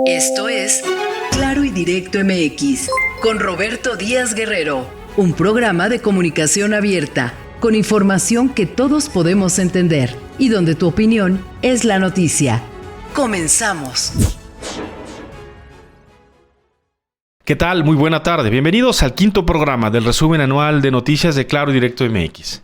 Esto es Claro y Directo MX con Roberto Díaz Guerrero, un programa de comunicación abierta con información que todos podemos entender y donde tu opinión es la noticia. Comenzamos. ¿Qué tal? Muy buena tarde. Bienvenidos al quinto programa del resumen anual de noticias de Claro y Directo MX.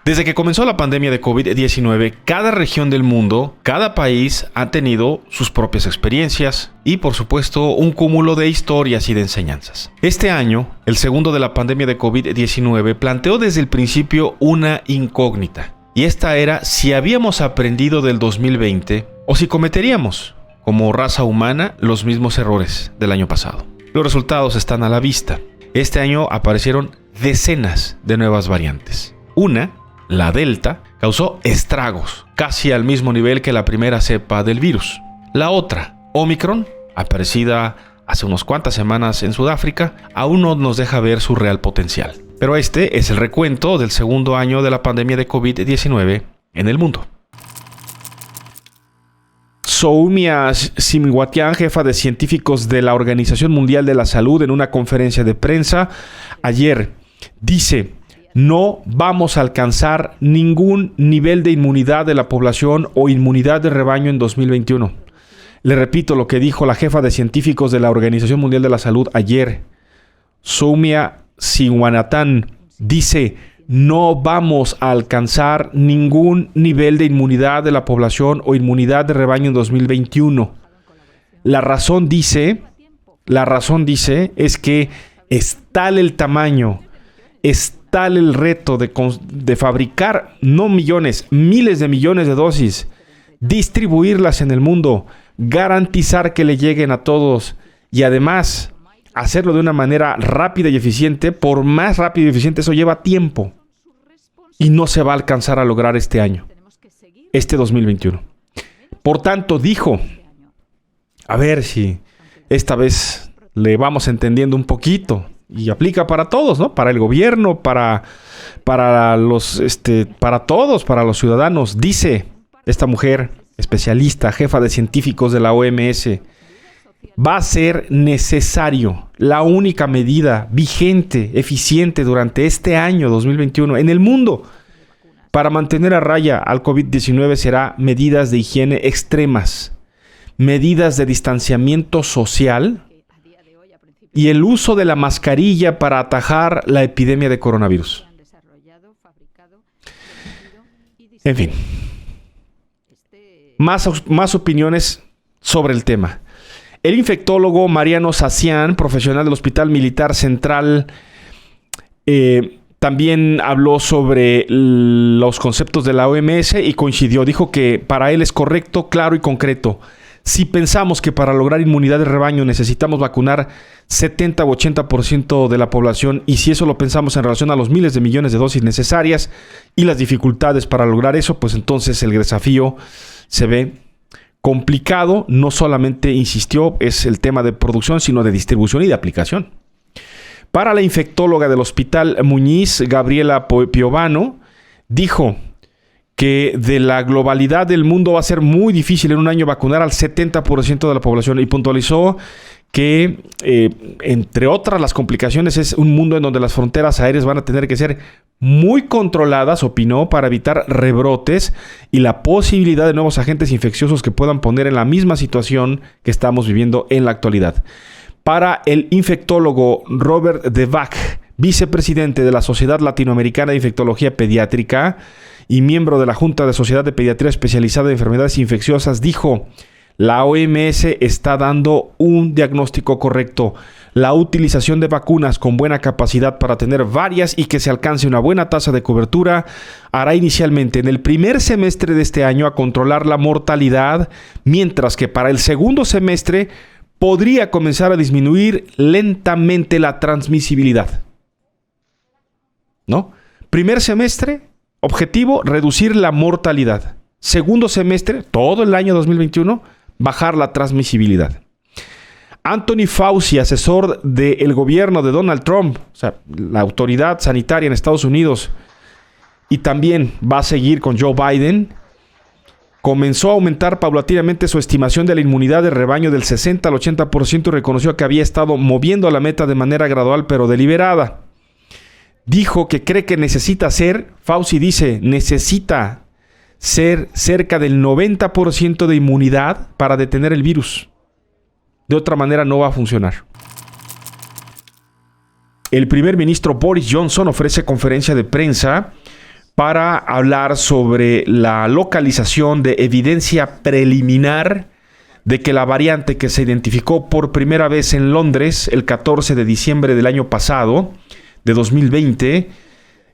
Desde que comenzó la pandemia de COVID-19, cada región del mundo, cada país ha tenido sus propias experiencias y, por supuesto, un cúmulo de historias y de enseñanzas. Este año, el segundo de la pandemia de COVID-19, planteó desde el principio una incógnita. Y esta era si habíamos aprendido del 2020 o si cometeríamos, como raza humana, los mismos errores del año pasado. Los resultados están a la vista. Este año aparecieron decenas de nuevas variantes. La Delta, causó estragos, casi al mismo nivel que la primera cepa del virus. La otra, Omicron, aparecida hace unas cuantas semanas en Sudáfrica, aún no nos deja ver su real potencial. Pero este es el recuento del segundo año de la pandemia de COVID-19 en el mundo. Soumya Shinwatian, jefa de científicos de la Organización Mundial de la Salud, en una conferencia de prensa ayer, dice: no vamos a alcanzar ningún nivel de inmunidad de la población o inmunidad de rebaño en 2021. Le repito lo que dijo la jefa de científicos de la Organización Mundial de la Salud ayer. Soumya Shinwatian dice: no vamos a alcanzar ningún nivel de inmunidad de la población o inmunidad de rebaño en 2021. La razón dice es que es tal el tamaño, es tal el reto de fabricar no millones, miles de millones de dosis, distribuirlas en el mundo, garantizar que le lleguen a todos y además hacerlo de una manera rápida y eficiente. Por más rápido y eficiente, eso lleva tiempo y no se va a alcanzar a lograr este año, este 2021. Por tanto, dijo, a ver si esta vez le vamos entendiendo un poquito. Y aplica para todos, ¿no? Para el gobierno, para todos, para los ciudadanos. Dice esta mujer especialista, jefa de científicos de la OMS, va a ser necesario, la única medida vigente, eficiente durante este año 2021 en el mundo para mantener a raya al COVID-19 será medidas de higiene extremas, medidas de distanciamiento social y el uso de la mascarilla para atajar la epidemia de coronavirus. En fin, más opiniones sobre el tema. El infectólogo Mariano Sacián, profesional del Hospital Militar Central, también habló sobre los conceptos de la OMS y coincidió. Dijo que para él es correcto, claro y concreto. Si pensamos que para lograr inmunidad de rebaño necesitamos vacunar 70 o 80% de la población, y si eso lo pensamos en relación a los miles de millones de dosis necesarias y las dificultades para lograr eso, pues entonces el desafío se ve complicado. No solamente, insistió, es el tema de producción, sino de distribución y de aplicación. Para la infectóloga del Hospital Muñiz, Gabriela Piovano, dijo que de la globalidad del mundo va a ser muy difícil en un año vacunar al 70% de la población, y puntualizó que, entre otras las complicaciones, es un mundo en donde las fronteras aéreas van a tener que ser muy controladas, opinó, para evitar rebrotes y la posibilidad de nuevos agentes infecciosos que puedan poner en la misma situación que estamos viviendo en la actualidad. Para el infectólogo Robert De Vac, vicepresidente de la Sociedad Latinoamericana de Infectología Pediátrica y miembro de la Junta de Sociedad de Pediatría Especializada en Enfermedades Infecciosas, dijo: la OMS está dando un diagnóstico correcto. La utilización de vacunas con buena capacidad para tener varias y que se alcance una buena tasa de cobertura hará inicialmente en el primer semestre de este año a controlar la mortalidad, mientras que para el segundo semestre podría comenzar a disminuir lentamente la transmisibilidad. ¿No? Primer semestre, objetivo, reducir la mortalidad. Segundo semestre, todo el año 2021, bajar la transmisibilidad. Anthony Fauci, asesor del gobierno de Donald Trump, o sea, la autoridad sanitaria en Estados Unidos, y también va a seguir con Joe Biden, comenzó a aumentar paulatinamente su estimación de la inmunidad de rebaño del 60 al 80% y reconoció que había estado moviendo a la meta de manera gradual pero deliberada. Dijo que cree que Fauci dice, necesita ser cerca del 90% de inmunidad para detener el virus. De otra manera no va a funcionar. El primer ministro Boris Johnson ofrece conferencia de prensa para hablar sobre la localización de evidencia preliminar de que la variante que se identificó por primera vez en Londres el 14 de diciembre del año pasado, de 2020,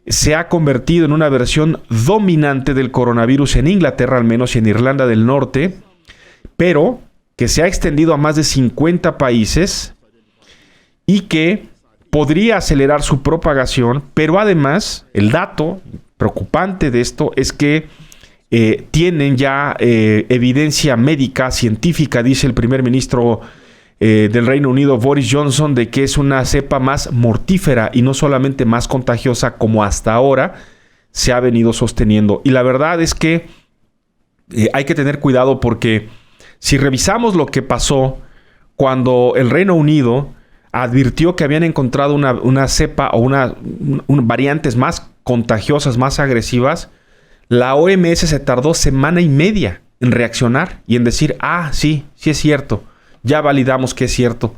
se ha convertido en una versión dominante del coronavirus en Inglaterra, al menos, y en Irlanda del Norte, pero que se ha extendido a más de 50 países y que podría acelerar su propagación, pero además, el dato preocupante de esto es que tienen ya evidencia médica, científica, dice el primer ministro del Reino Unido, Boris Johnson, de que es una cepa más mortífera y no solamente más contagiosa como hasta ahora se ha venido sosteniendo. Y la verdad es que hay que tener cuidado porque si revisamos lo que pasó cuando el Reino Unido advirtió que habían encontrado una cepa o variantes más contagiosas, más agresivas, la OMS se tardó semana y media en reaccionar y en decir, sí es cierto, ya validamos que es cierto.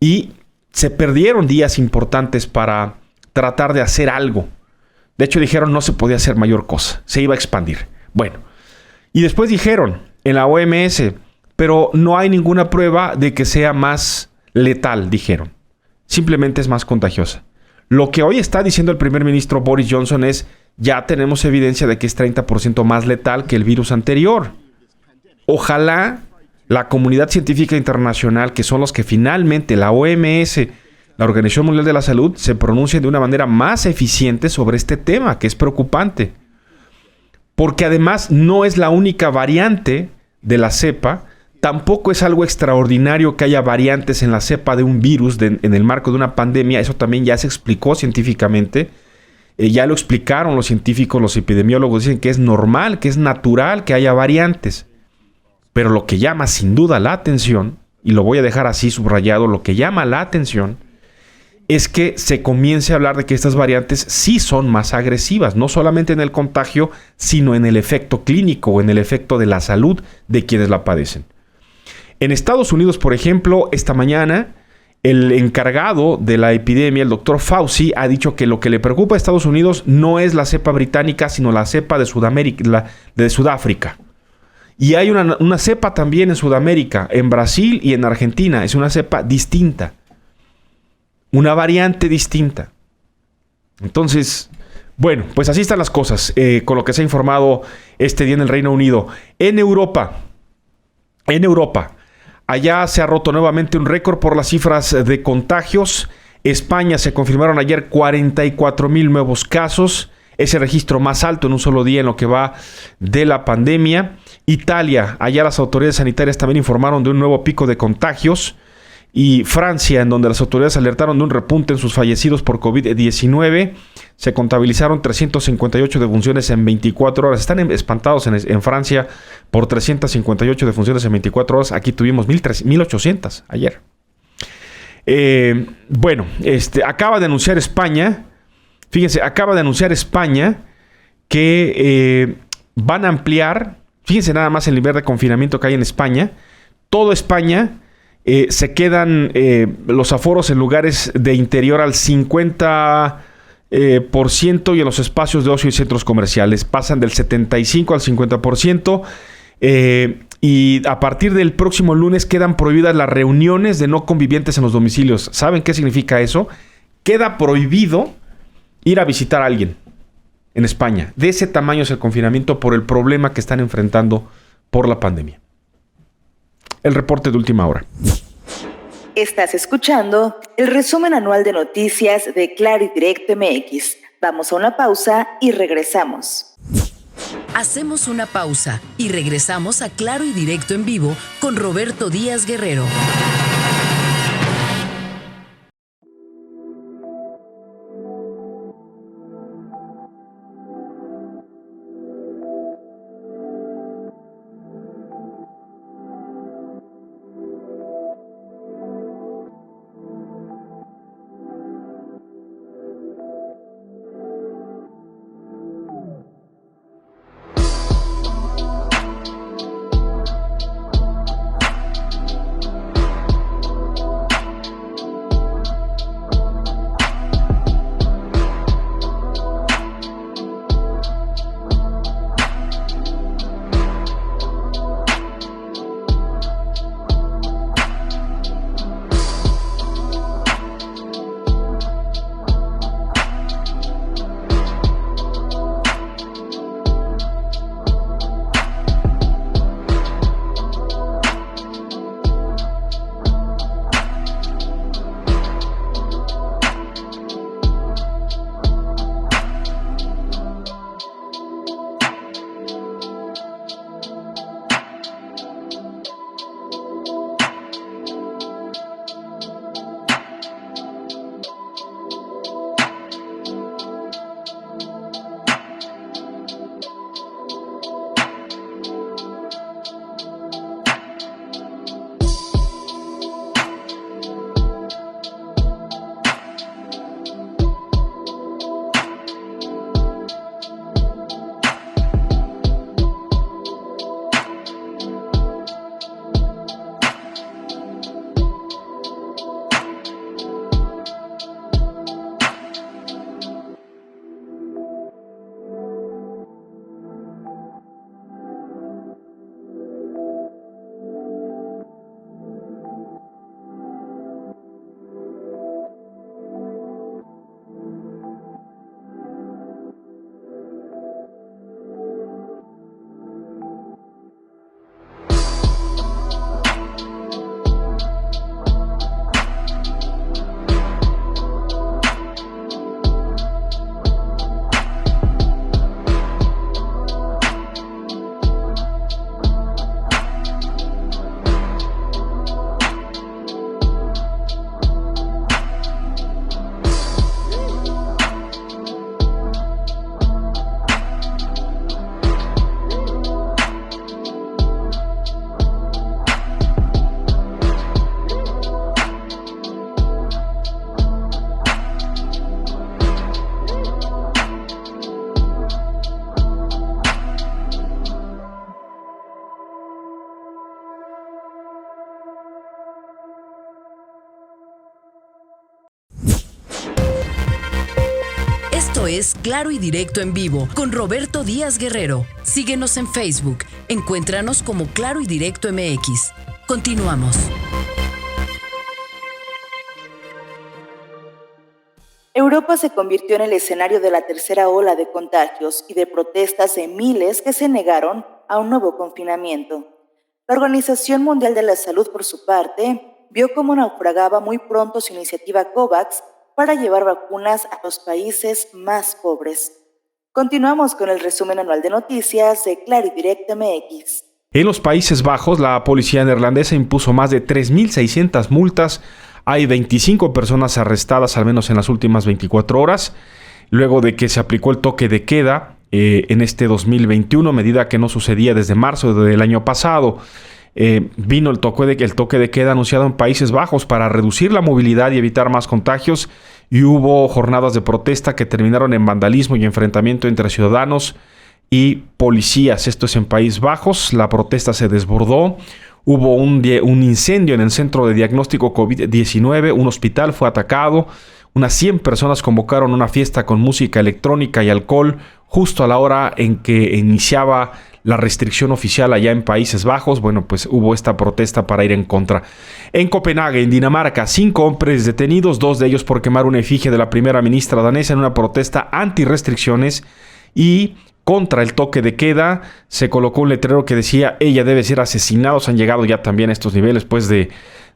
Y se perdieron días importantes para tratar de hacer algo. De hecho, dijeron no se podía hacer mayor cosa, se iba a expandir. Bueno, y después dijeron en la OMS, pero no hay ninguna prueba de que sea más letal, dijeron. Simplemente es más contagiosa. Lo que hoy está diciendo el primer ministro Boris Johnson es, ya tenemos evidencia de que es 30% más letal que el virus anterior. Ojalá la comunidad científica internacional, que son los que finalmente la OMS, la Organización Mundial de la Salud, se pronuncien de una manera más eficiente sobre este tema, que es preocupante. Porque además no es la única variante de la cepa. Tampoco es algo extraordinario que haya variantes en la cepa de un virus en el marco de una pandemia. Eso también ya se explicó científicamente. Ya lo explicaron los científicos, los epidemiólogos. Dicen que es normal, que es natural que haya variantes. Pero lo que llama sin duda la atención, y lo voy a dejar así subrayado, lo que llama la atención es que se comience a hablar de que estas variantes sí son más agresivas, no solamente en el contagio, sino en el efecto clínico o en el efecto de la salud de quienes la padecen. En Estados Unidos, por ejemplo, esta mañana, el encargado de la epidemia, el doctor Fauci, ha dicho que lo que le preocupa a Estados Unidos no es la cepa británica, sino la cepa de Sudamérica, de Sudáfrica. Y hay una cepa también en Sudamérica, en Brasil y en Argentina. Es una cepa distinta. Una variante distinta. Entonces, bueno, pues así están las cosas con lo que se ha informado este día en el Reino Unido. En Europa, allá se ha roto nuevamente un récord por las cifras de contagios. España se confirmaron ayer 44,000 nuevos casos. Es el registro más alto en un solo día en lo que va de la pandemia. Italia, allá las autoridades sanitarias también informaron de un nuevo pico de contagios. Y Francia, en donde las autoridades alertaron de un repunte en sus fallecidos por COVID-19. Se contabilizaron 358 defunciones en 24 horas. Están espantados en Francia por 358 defunciones en 24 horas. Aquí tuvimos 1,800 ayer. Acaba de anunciar España. Fíjense, acaba de anunciar España que van a ampliar. Fíjense nada más el nivel de confinamiento que hay en España. Toda España se quedan los aforos en lugares de interior al 50%. por ciento y en los espacios de ocio y centros comerciales. Pasan del 75 al 50%. Y a partir del próximo lunes quedan prohibidas las reuniones de no convivientes en los domicilios. ¿Saben qué significa eso? Queda prohibido ir a visitar a alguien en España. De ese tamaño es el confinamiento por el problema que están enfrentando por la pandemia. El reporte de última hora. Estás escuchando el resumen anual de noticias de Claro y Directo MX. Vamos a una pausa y regresamos. Hacemos una pausa y regresamos a Claro y Directo en vivo con Roberto Díaz Guerrero. Esto es Claro y Directo en vivo con Roberto Díaz Guerrero. Síguenos en Facebook. Encuéntranos como Claro y Directo MX. Continuamos. Europa se convirtió en el escenario de la tercera ola de contagios y de protestas de miles que se negaron a un nuevo confinamiento. La Organización Mundial de la Salud, por su parte, vio cómo naufragaba muy pronto su iniciativa COVAX para llevar vacunas a los países más pobres. Continuamos con el resumen anual de noticias de Claro y Directo MX. En los Países Bajos, la policía neerlandesa impuso más de 3.600 multas. Hay 25 personas arrestadas, al menos en las últimas 24 horas, luego de que se aplicó el toque de queda en este 2021, medida que no sucedía desde marzo del año pasado. Vino el toque de queda anunciado en Países Bajos para reducir la movilidad y evitar más contagios, y hubo jornadas de protesta que terminaron en vandalismo y enfrentamiento entre ciudadanos y policías. Esto es en Países Bajos. La protesta se desbordó. Hubo un incendio en el centro de diagnóstico COVID-19. Un hospital fue atacado. Unas 100 personas convocaron una fiesta con música electrónica y alcohol justo a la hora en que iniciaba la restricción oficial allá en Países Bajos. Bueno, pues hubo esta protesta para ir en contra. En Copenhague, en Dinamarca, 5 hombres detenidos, 2 de ellos por quemar una efigie de la primera ministra danesa en una protesta anti-restricciones y contra el toque de queda. Se colocó un letrero que decía: ella debe ser asesinada. Han llegado ya también a estos niveles pues de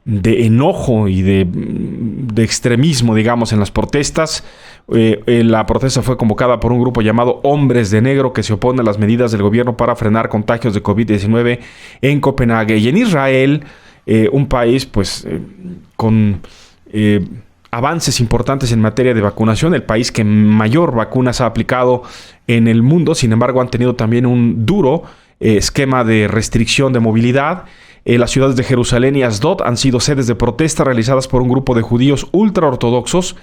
enojo y de extremismo, digamos, en las protestas. La protesta fue convocada por un grupo llamado Hombres de Negro, que se opone a las medidas del gobierno para frenar contagios de COVID-19 en Copenhague. Y en Israel, un país pues con avances importantes en materia de vacunación, el país que mayor vacunas ha aplicado en el mundo. Sin embargo, han tenido también un duro esquema de restricción de movilidad. Las ciudades de Jerusalén y Asdod han sido sedes de protesta realizadas por un grupo de judíos ultraortodoxos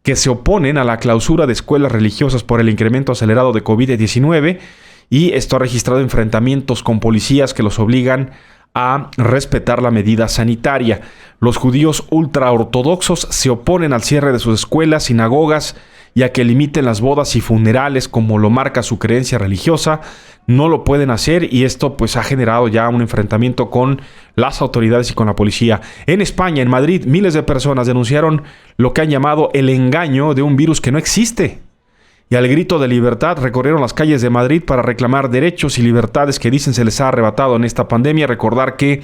que se oponen a la clausura de escuelas religiosas por el incremento acelerado de COVID-19, y esto ha registrado enfrentamientos con policías que los obligan a respetar la medida sanitaria. Los judíos ultraortodoxos se oponen al cierre de sus escuelas, sinagogas y a que limiten las bodas y funerales como lo marca su creencia religiosa. No lo pueden hacer, y esto pues ha generado ya un enfrentamiento con las autoridades y con la policía. En España, en Madrid, miles de personas denunciaron lo que han llamado el engaño de un virus que no existe. Y al grito de libertad recorrieron las calles de Madrid para reclamar derechos y libertades que dicen se les ha arrebatado en esta pandemia. Recordar que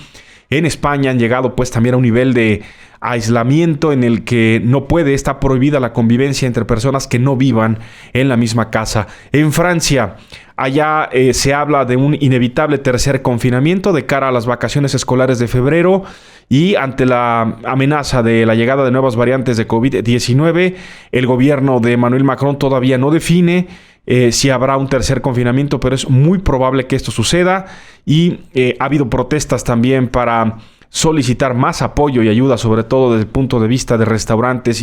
en España han llegado pues también a un nivel de aislamiento en el que está prohibida la convivencia entre personas que no vivan en la misma casa. En Francia, allá se habla de un inevitable tercer confinamiento de cara a las vacaciones escolares de febrero, y ante la amenaza de la llegada de nuevas variantes de COVID-19, el gobierno de Emmanuel Macron todavía no define si habrá un tercer confinamiento, pero es muy probable que esto suceda. Y ha habido protestas también para solicitar más apoyo y ayuda, sobre todo desde el punto de vista de restaurantes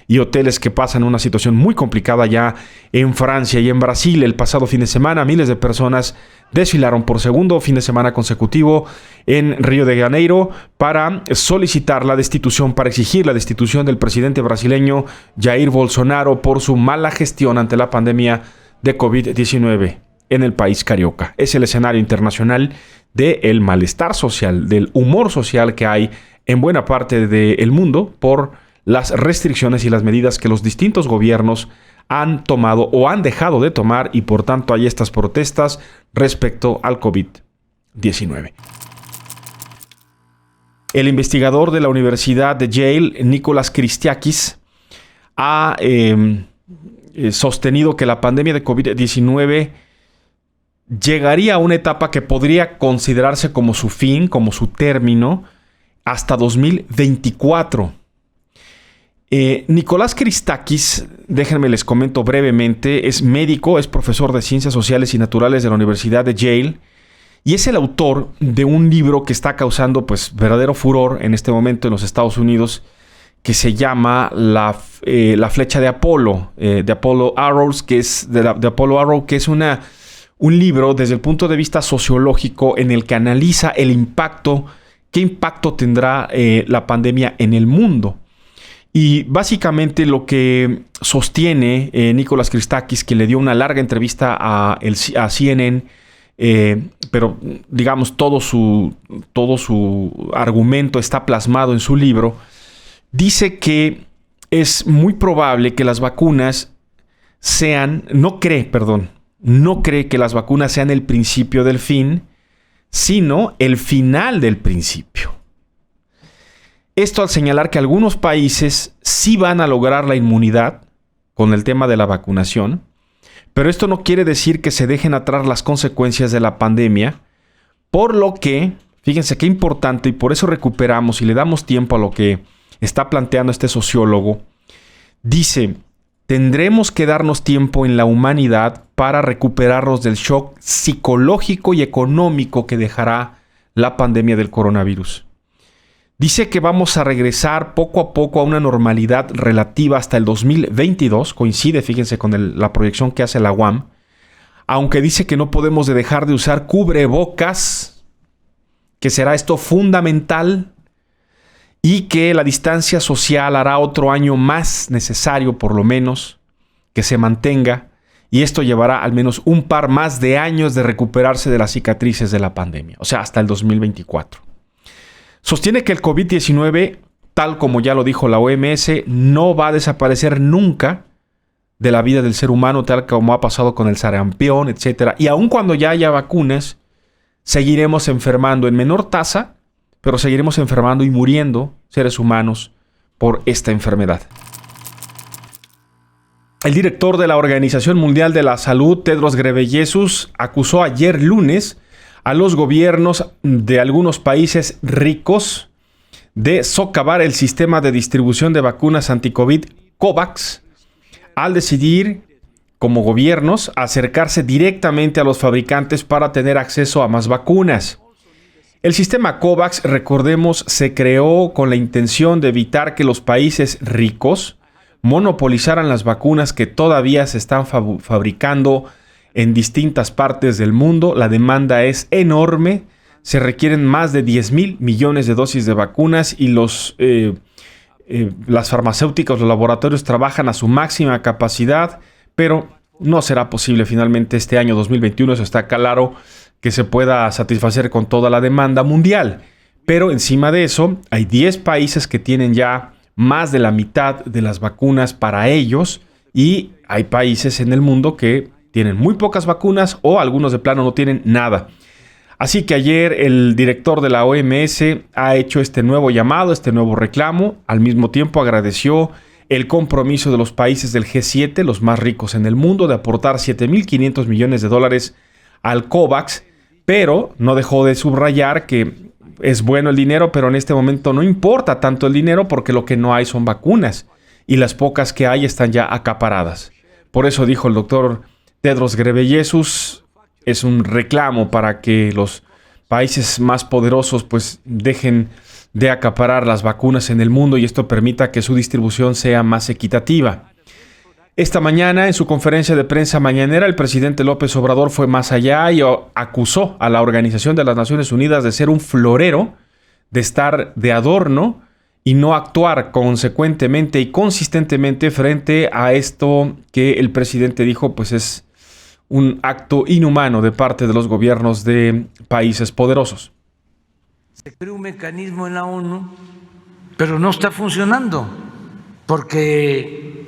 y hoteles que pasan una situación muy complicada ya en Francia. Y en Brasil, el pasado fin de semana, miles de personas desfilaron por segundo fin de semana consecutivo en Río de Janeiro para solicitar para exigir la destitución del presidente brasileño Jair Bolsonaro por su mala gestión ante la pandemia de COVID-19 en el país carioca. Es el escenario internacional del malestar social, del humor social que hay en buena parte del mundo por las restricciones y las medidas que los distintos gobiernos han tomado o han dejado de tomar, y por tanto hay estas protestas respecto al COVID-19. El investigador de la Universidad de Yale, Nicholas Christakis, ha sostenido que la pandemia de COVID-19 llegaría a una etapa que podría considerarse como su fin, como su término, hasta 2024. Nicholas Christakis, déjenme les comento brevemente, es médico, es profesor de Ciencias Sociales y Naturales de la Universidad de Yale, y es el autor de un libro que está causando pues verdadero furor en este momento en los Estados Unidos, que se llama La Flecha de Apolo, de Apollo Arrows, que es de Apollo Arrow, que es un libro desde el punto de vista sociológico en el que analiza qué impacto tendrá la pandemia en el mundo. Y básicamente lo que sostiene Nicholas Christakis, que le dio una larga entrevista a CNN, pero digamos todo su argumento está plasmado en su libro, dice que es muy probable que las vacunas no cree que las vacunas sean el principio del fin, sino el final del principio. Esto al señalar que algunos países sí van a lograr la inmunidad con el tema de la vacunación, pero esto no quiere decir que se dejen atrás las consecuencias de la pandemia, por lo que, fíjense qué importante, y por eso recuperamos y le damos tiempo a lo que está planteando este sociólogo. Dice: tendremos que darnos tiempo en la humanidad para recuperarnos del shock psicológico y económico que dejará la pandemia del coronavirus. Dice que vamos a regresar poco a poco a una normalidad relativa hasta el 2022. Coincide, fíjense, con la proyección que hace la UAM. Aunque dice que no podemos dejar de usar cubrebocas, que será esto fundamental. y que la distancia social hará otro año más necesario, por lo menos, que se mantenga, y esto llevará al menos un par más de años de recuperarse de las cicatrices de la pandemia, o sea, hasta el 2024. Sostiene que el COVID-19, tal como ya lo dijo la OMS, no va a desaparecer nunca de la vida del ser humano, tal como ha pasado con el sarampión, etc. Y aun cuando ya haya vacunas, seguiremos enfermando en menor tasa, pero seguiremos enfermando y muriendo seres humanos por esta enfermedad. El director de la Organización Mundial de la Salud, Tedros Ghebreyesus, acusó ayer lunes a los gobiernos de algunos países ricos de socavar el sistema de distribución de vacunas anti-COVID COVAX al decidir, como gobiernos, acercarse directamente a los fabricantes para tener acceso a más vacunas. El sistema COVAX, recordemos, se creó con la intención de evitar que los países ricos monopolizaran las vacunas que todavía se están fabricando en distintas partes del mundo. La demanda es enorme. Se requieren más de 10,000 millones de dosis de vacunas y las farmacéuticas, los laboratorios trabajan a su máxima capacidad, pero no será posible finalmente este año 2021. Eso está claro, que se pueda satisfacer con toda la demanda mundial. Pero encima de eso, hay 10 países que tienen ya más de la mitad de las vacunas para ellos, y hay países en el mundo que tienen muy pocas vacunas o algunos de plano no tienen nada. Así que ayer el director de la OMS ha hecho este nuevo llamado, este nuevo reclamo. Al mismo tiempo agradeció el compromiso de los países del G7, los más ricos en el mundo, de aportar $7,500 millones al COVAX, pero no dejó de subrayar que es bueno el dinero, pero en este momento no importa tanto el dinero porque lo que no hay son vacunas y las pocas que hay están ya acaparadas. Por eso dijo el doctor Tedros Ghebreyesus, es un reclamo para que los países más poderosos pues dejen de acaparar las vacunas en el mundo y esto permita que su distribución sea más equitativa. Esta mañana, en su conferencia de prensa mañanera, el presidente López Obrador fue más allá y acusó a la Organización de las Naciones Unidas de ser un florero, de estar de adorno y no actuar consecuentemente y consistentemente frente a esto que el presidente dijo pues es un acto inhumano de parte de los gobiernos de países poderosos. Se creó un mecanismo en la ONU, pero no está funcionando, porque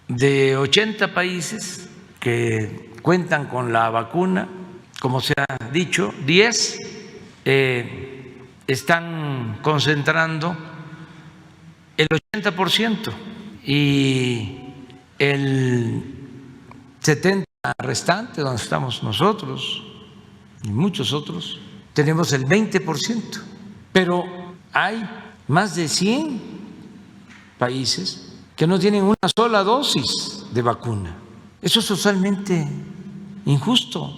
de 80 países que cuentan con la vacuna, como se ha dicho, 10 están concentrando el 80% y el 70% restante, donde estamos nosotros y muchos otros, tenemos el 20%, pero hay más de 100 países que no tienen una sola dosis de vacuna. Eso es totalmente injusto.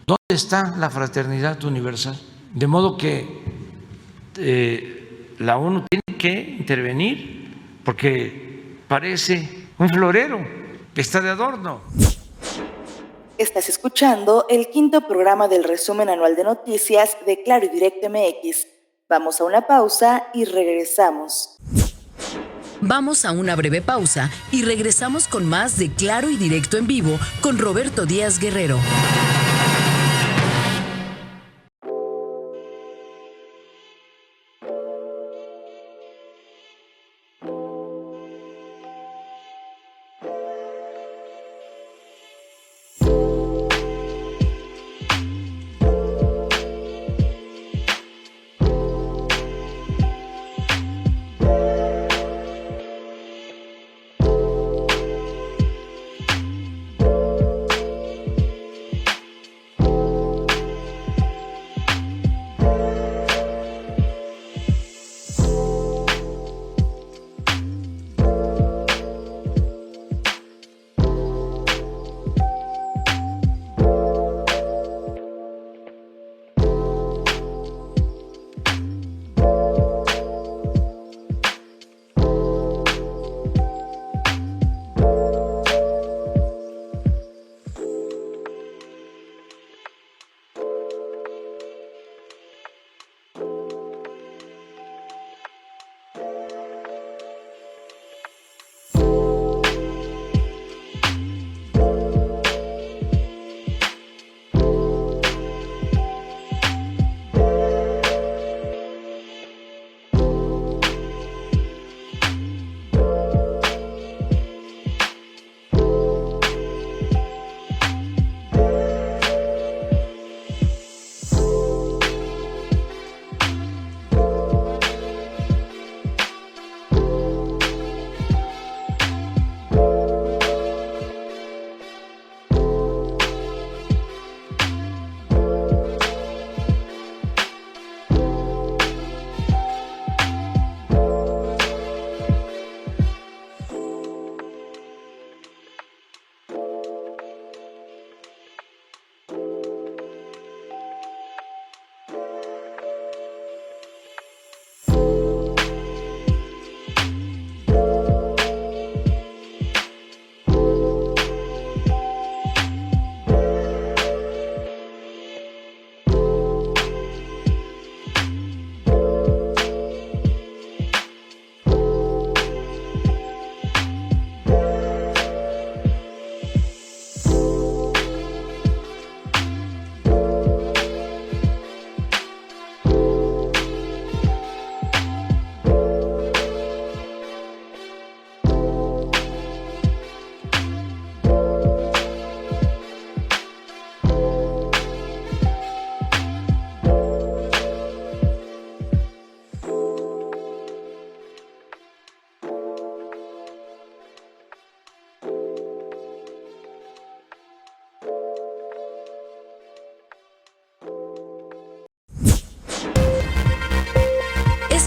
¿Dónde está la fraternidad universal? De modo que la ONU tiene que intervenir porque parece un florero, está de adorno. Estás escuchando el quinto programa del resumen anual de noticias de Claro y Directo MX. Vamos a una pausa y regresamos. Vamos a una breve pausa y regresamos con más de Claro y Directo en vivo con Roberto Díaz Guerrero.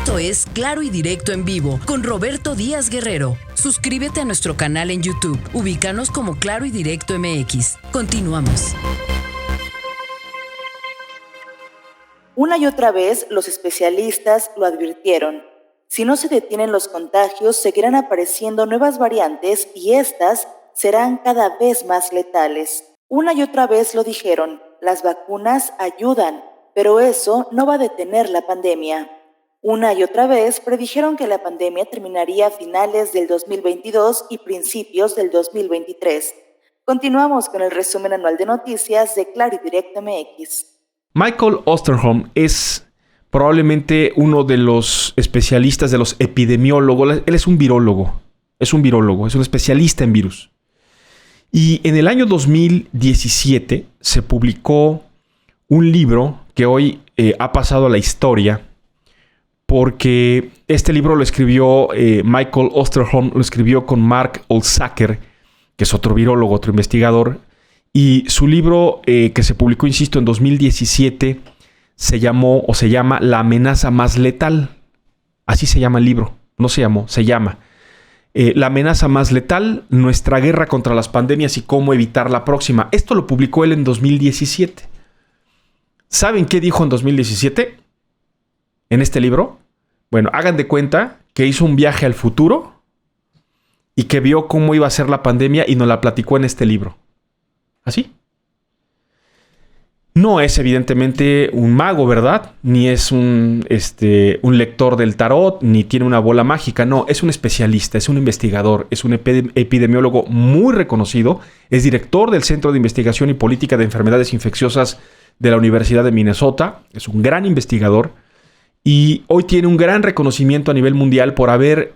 Esto es Claro y Directo en Vivo con Roberto Díaz Guerrero. Suscríbete a nuestro canal en YouTube. Ubícanos como Claro y Directo MX. Continuamos. Una y otra vez los especialistas lo advirtieron. Si no se detienen los contagios, seguirán apareciendo nuevas variantes y estas serán cada vez más letales. Una y otra vez lo dijeron, las vacunas ayudan, pero eso no va a detener la pandemia. Una y otra vez predijeron que la pandemia terminaría a finales del 2022 y principios del 2023. Continuamos con el resumen anual de noticias de Claro y Directo MX. Michael Osterholm es probablemente uno de los especialistas, de los epidemiólogos. Él es un virólogo, es un especialista en virus. Y en el año 2017 se publicó un libro que hoy ha pasado a la historia, porque este libro lo escribió Michael Osterholm, lo escribió con Mark Olsaker, que es otro virólogo, otro investigador. Y su libro, que se publicó, insisto, en 2017, se llama La amenaza más letal. Así se llama el libro. No se llamó, se llama. La amenaza más letal, nuestra guerra contra las pandemias y cómo evitar la próxima. Esto lo publicó él en 2017. ¿Saben qué dijo en 2017? En este libro. Bueno, hagan de cuenta que hizo un viaje al futuro y que vio cómo iba a ser la pandemia y nos la platicó en este libro. ¿Así? No es evidentemente un mago, ¿verdad? Ni es un lector del tarot, ni tiene una bola mágica. No, es un especialista, es un investigador, es un epidemiólogo muy reconocido. Es director del Centro de Investigación y Política de Enfermedades Infecciosas de la Universidad de Minnesota. Es un gran investigador y hoy tiene un gran reconocimiento a nivel mundial por haber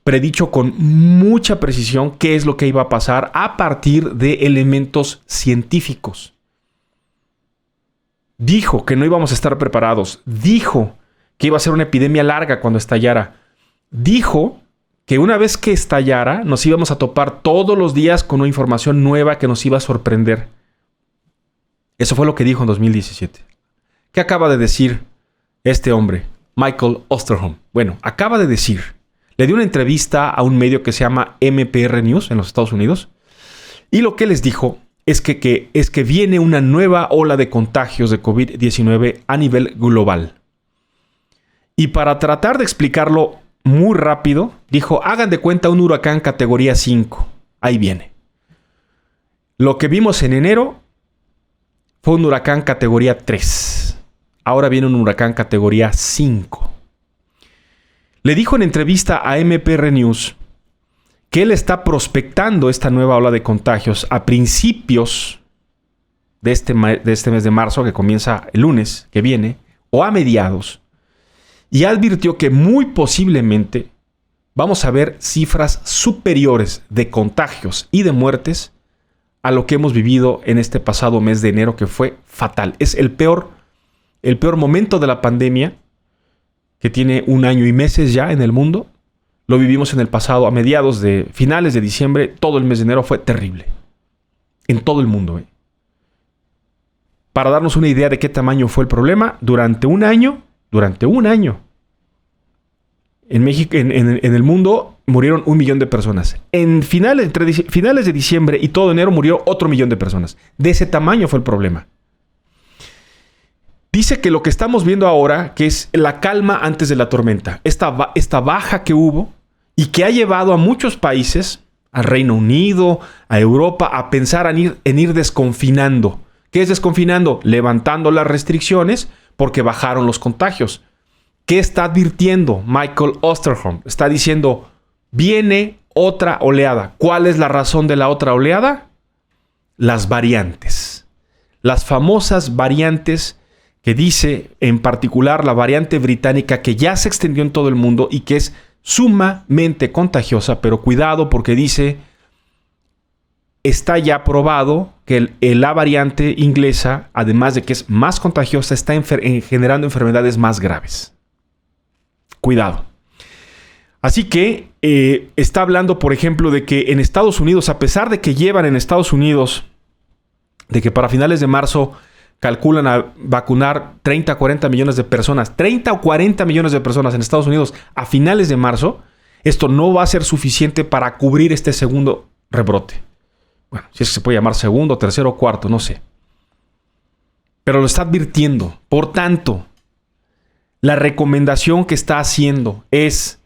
predicho con mucha precisión qué es lo que iba a pasar a partir de elementos científicos. Dijo que no íbamos a estar preparados. Dijo que iba a ser una epidemia larga cuando estallara. Dijo que una vez que estallara nos íbamos a topar todos los días con una información nueva que nos iba a sorprender. Eso fue lo que dijo en 2017. ¿Qué acaba de decir este hombre, Michael Osterholm? Bueno, acaba de decir... Le dio una entrevista a un medio que se llama MPR News en los Estados Unidos. Y lo que les dijo es que viene una nueva ola de contagios de COVID-19 a nivel global. Y para tratar de explicarlo muy rápido, dijo, hagan de cuenta un huracán categoría 5. Ahí viene. Lo que vimos en enero fue un huracán categoría 3. Ahora viene un huracán categoría 5. Le dijo en entrevista a MPR News que él está prospectando esta nueva ola de contagios a principios de este mes de marzo, que comienza el lunes que viene, o a mediados, y advirtió que muy posiblemente vamos a ver cifras superiores de contagios y de muertes a lo que hemos vivido en este pasado mes de enero, que fue fatal. Es el peor momento de la pandemia, que tiene 1 año y meses ya en el mundo. Lo vivimos en el pasado, a finales de diciembre. Todo el mes de enero fue terrible. En todo el mundo. Para darnos una idea de qué tamaño fue el problema, durante un año, en México, en el mundo, murieron 1 millón de personas. Entre finales de diciembre y todo enero murió otro 1 millón de personas. De ese tamaño fue el problema. Dice que lo que estamos viendo ahora, que es la calma antes de la tormenta, esta baja que hubo y que ha llevado a muchos países, al Reino Unido, a Europa, a pensar en ir desconfinando. ¿Qué es desconfinando? Levantando las restricciones porque bajaron los contagios. ¿Qué está advirtiendo Michael Osterholm? Está diciendo, viene otra oleada. ¿Cuál es la razón de la otra oleada? Las variantes. Las famosas variantes que dice en particular la variante británica, que ya se extendió en todo el mundo y que es sumamente contagiosa, pero cuidado porque dice, está ya probado que la variante inglesa, además de que es más contagiosa, está generando enfermedades más graves. Cuidado. Así que está hablando, por ejemplo, de que en Estados Unidos, a pesar de que llevan en Estados Unidos, de que para finales de marzo calculan a vacunar 30 a 40 millones de personas, 30 o 40 millones de personas en Estados Unidos a finales de marzo, esto no va a ser suficiente para cubrir este segundo rebrote. Bueno, si es que se puede llamar segundo, tercero o cuarto, no sé. Pero lo está advirtiendo. Por tanto, la recomendación que está haciendo es: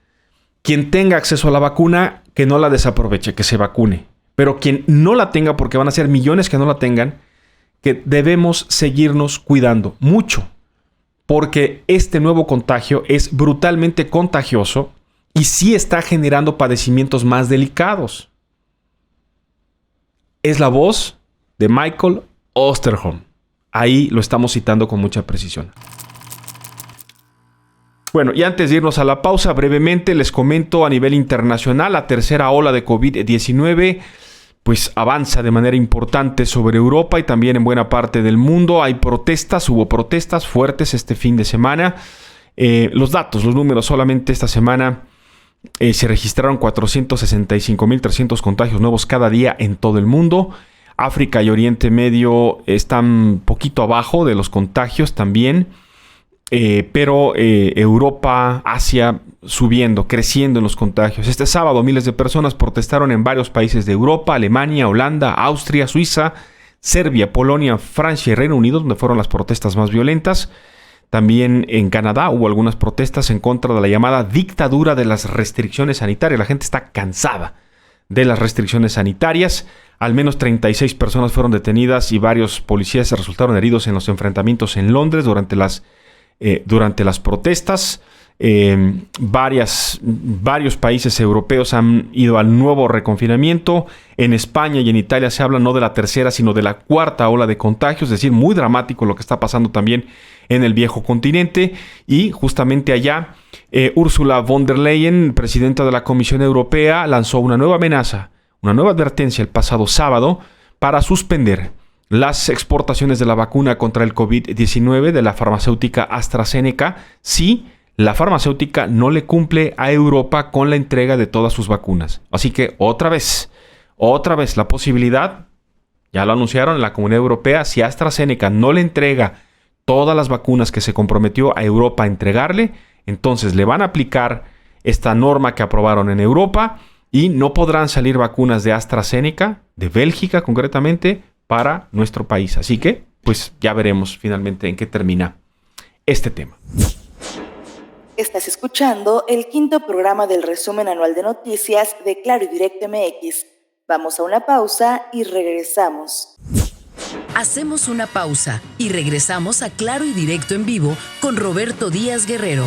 quien tenga acceso a la vacuna, que no la desaproveche, que se vacune. Pero quien no la tenga, porque van a ser millones que no la tengan, que debemos seguirnos cuidando mucho. Porque este nuevo contagio es brutalmente contagioso y sí está generando padecimientos más delicados. Es la voz de Michael Osterholm. Ahí lo estamos citando con mucha precisión. Bueno, y antes de irnos a la pausa, brevemente les comento a nivel internacional, la tercera ola de COVID-19 pues avanza de manera importante sobre Europa y también en buena parte del mundo. Hay protestas, hubo protestas fuertes este fin de semana. Los datos, los números, solamente esta semana se registraron 465.300 contagios nuevos cada día en todo el mundo. África y Oriente Medio están poquito abajo de los contagios también. Pero Europa, Asia subiendo, creciendo en los contagios. Este sábado miles de personas protestaron en varios países de Europa: Alemania, Holanda, Austria, Suiza, Serbia, Polonia, Francia y Reino Unido, donde fueron las protestas más violentas. También en Canadá hubo algunas protestas en contra de la llamada dictadura de las restricciones sanitarias. La gente está cansada de las restricciones sanitarias. Al menos 36 personas fueron detenidas y varios policías resultaron heridos en los enfrentamientos en Londres durante las protestas. Varios países europeos han ido al nuevo reconfinamiento. En España y en Italia se habla no de la tercera, sino de la cuarta ola de contagios. Es decir, muy dramático lo que está pasando también en el viejo continente. Y justamente allá, Ursula von der Leyen, presidenta de la Comisión Europea, lanzó una nueva amenaza, una nueva advertencia el pasado sábado para suspender las exportaciones de la vacuna contra el COVID-19 de la farmacéutica AstraZeneca si la farmacéutica no le cumple a Europa con la entrega de todas sus vacunas. Así que otra vez la posibilidad, ya lo anunciaron en la Comunidad Europea, si AstraZeneca no le entrega todas las vacunas que se comprometió a Europa a entregarle, entonces le van a aplicar esta norma que aprobaron en Europa y no podrán salir vacunas de AstraZeneca, de Bélgica concretamente, para nuestro país. Así que, pues ya veremos finalmente en qué termina este tema. Estás escuchando el quinto programa del resumen anual de noticias de Claro y Directo MX. Vamos a una pausa y regresamos. Hacemos una pausa y regresamos a Claro y Directo en vivo con Roberto Díaz Guerrero.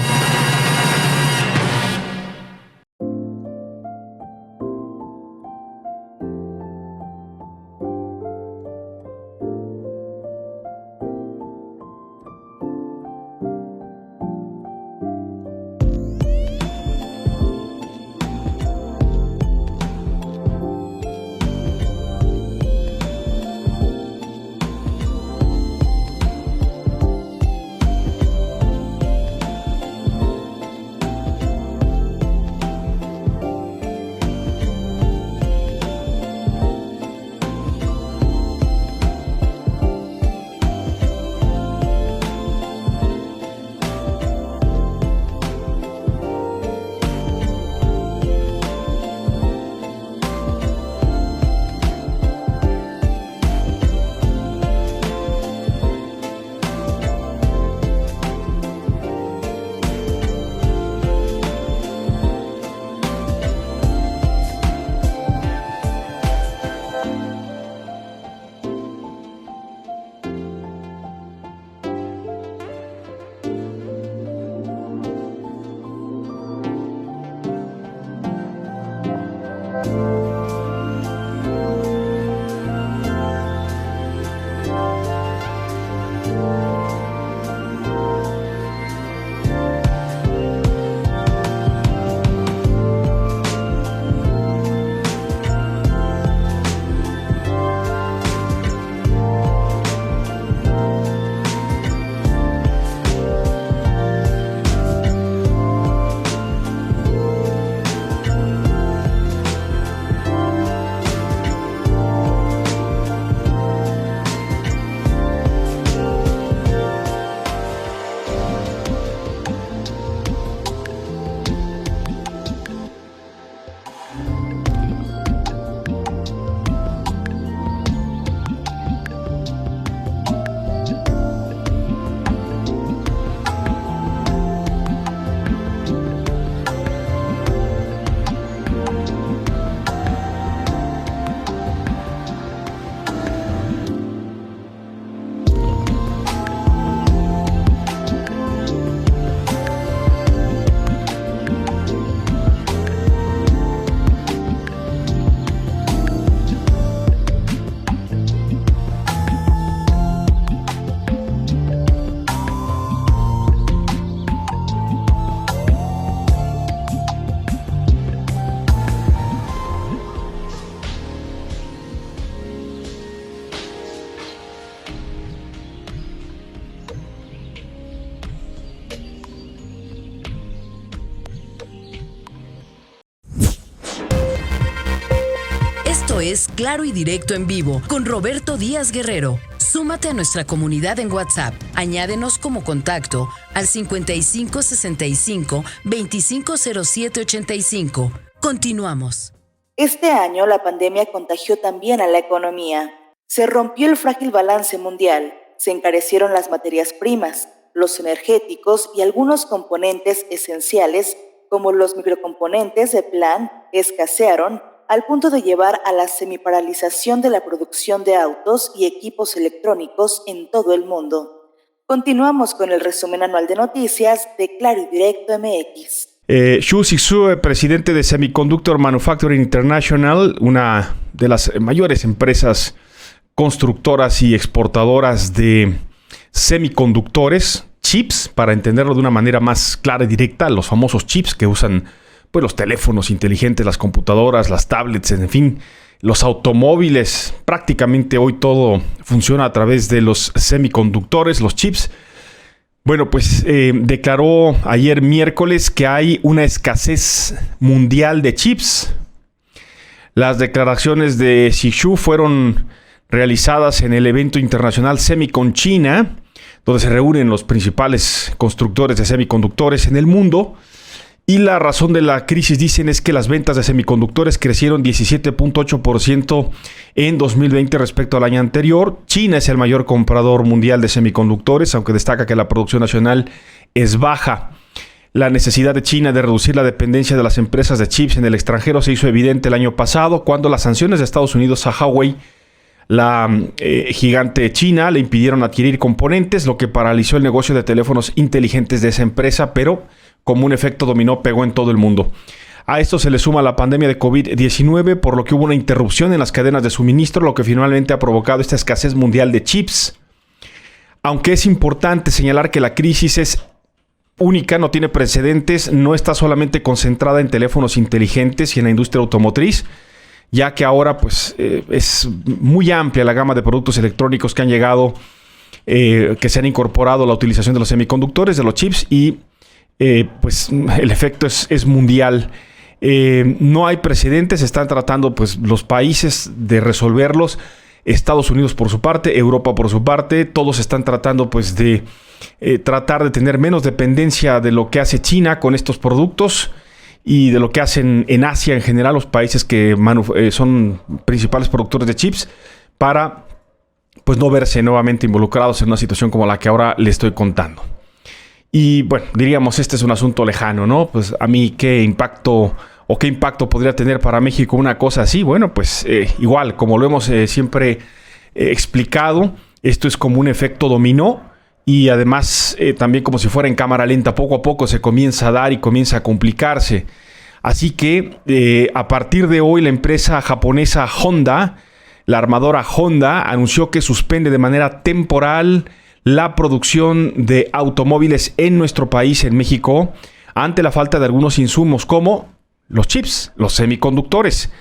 es Claro y Directo en Vivo con Roberto Díaz Guerrero. Súmate a nuestra comunidad en WhatsApp. Añádenos como contacto al 5565 2507 85. Continuamos. Este año la pandemia contagió también a la economía. Se rompió el frágil balance mundial, se encarecieron las materias primas, los energéticos y algunos componentes esenciales, como los microcomponentes de plan, escasearon al punto de llevar a la semiparalización de la producción de autos y equipos electrónicos en todo el mundo. Continuamos con el resumen anual de noticias de Claro y Directo MX. Xu Zixue, presidente de Semiconductor Manufacturing International, una de las mayores empresas constructoras y exportadoras de semiconductores, chips, para entenderlo de una manera más clara y directa, los famosos chips que usan pues los teléfonos inteligentes, las computadoras, las tablets, en fin, los automóviles. Prácticamente hoy todo funciona a través de los semiconductores, los chips. Bueno, pues declaró ayer miércoles que hay una escasez mundial de chips. Las declaraciones de Zixue fueron realizadas en el evento internacional Semicon China, donde se reúnen los principales constructores de semiconductores en el mundo. Y la razón de la crisis, dicen, es que las ventas de semiconductores crecieron 17.8% en 2020 respecto al año anterior. China es el mayor comprador mundial de semiconductores, aunque destaca que la producción nacional es baja. La necesidad de China de reducir la dependencia de las empresas de chips en el extranjero se hizo evidente el año pasado, cuando las sanciones de Estados Unidos a Huawei, la gigante china, le impidieron adquirir componentes, lo que paralizó el negocio de teléfonos inteligentes de esa empresa, pero como un efecto dominó pegó en todo el mundo. A esto se le suma la pandemia de COVID-19, por lo que hubo una interrupción en las cadenas de suministro, lo que finalmente ha provocado esta escasez mundial de chips. Aunque es importante señalar que la crisis es única, no tiene precedentes, no está solamente concentrada en teléfonos inteligentes y en la industria automotriz, ya que ahora pues es muy amplia la gama de productos electrónicos que han llegado, que se han incorporado a la utilización de los semiconductores, de los chips, y pues el efecto es mundial. No hay precedentes, están tratando pues los países de resolverlos. Estados Unidos por su parte, Europa por su parte, todos están tratando pues de tratar de tener menos dependencia de lo que hace China con estos productos y de lo que hacen en Asia en general, los países que son principales productores de chips, para pues no verse nuevamente involucrados en una situación como la que ahora les estoy contando. Y bueno, diríamos, este es un asunto lejano, ¿no? Pues a mí, ¿qué impacto podría tener para México una cosa así? Bueno, pues igual, como lo hemos siempre explicado, esto es como un efecto dominó, y además también como si fuera en cámara lenta, poco a poco se comienza a dar y comienza a complicarse. Así que a partir de hoy la empresa japonesa Honda, la armadora Honda, anunció que suspende de manera temporal la producción de automóviles en nuestro país, en México, ante la falta de algunos insumos como los chips, los semiconductores.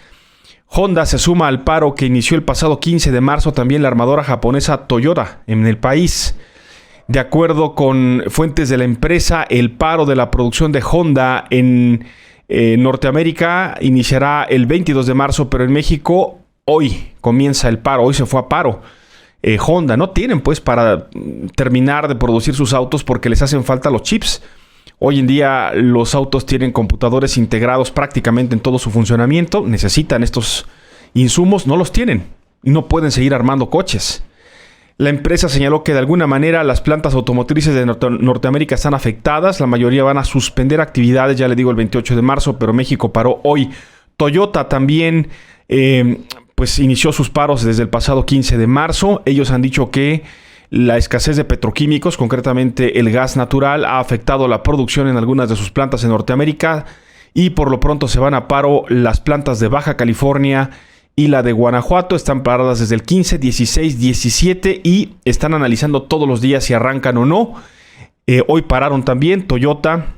Honda se suma al paro que inició el pasado 15 de marzo también la armadora japonesa Toyota en el país. De acuerdo con fuentes de la empresa, el paro de la producción de Honda en Norteamérica iniciará el 22 de marzo, pero en México hoy comienza el paro, hoy se fue a paro. Honda no tienen pues para terminar de producir sus autos porque les hacen falta los chips. Hoy en día los autos tienen computadores integrados prácticamente en todo su funcionamiento, necesitan estos insumos, no los tienen y no pueden seguir armando coches. La empresa señaló que de alguna manera las plantas automotrices de Norteamérica están afectadas, la mayoría van a suspender actividades, ya le digo, el 28 de marzo, pero México paró hoy. Toyota también pues inició sus paros desde el pasado 15 de marzo. Ellos han dicho que la escasez de petroquímicos, concretamente el gas natural, ha afectado la producción en algunas de sus plantas en Norteamérica y por lo pronto se van a paro las plantas de Baja California y la de Guanajuato. Están paradas desde el 15, 16, 17 y están analizando todos los días si arrancan o no. Hoy pararon también Toyota.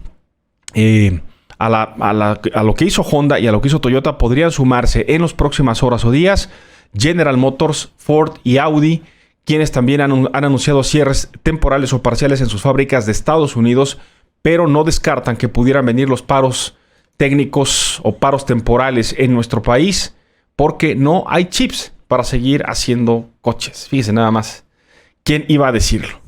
A lo que hizo Honda y a lo que hizo Toyota podrían sumarse en las próximas horas o días General Motors, Ford y Audi, quienes también han anunciado cierres temporales o parciales en sus fábricas de Estados Unidos, pero no descartan que pudieran venir los paros técnicos o paros temporales en nuestro país porque no hay chips para seguir haciendo coches. Fíjese nada más. ¿Quién iba a decirlo?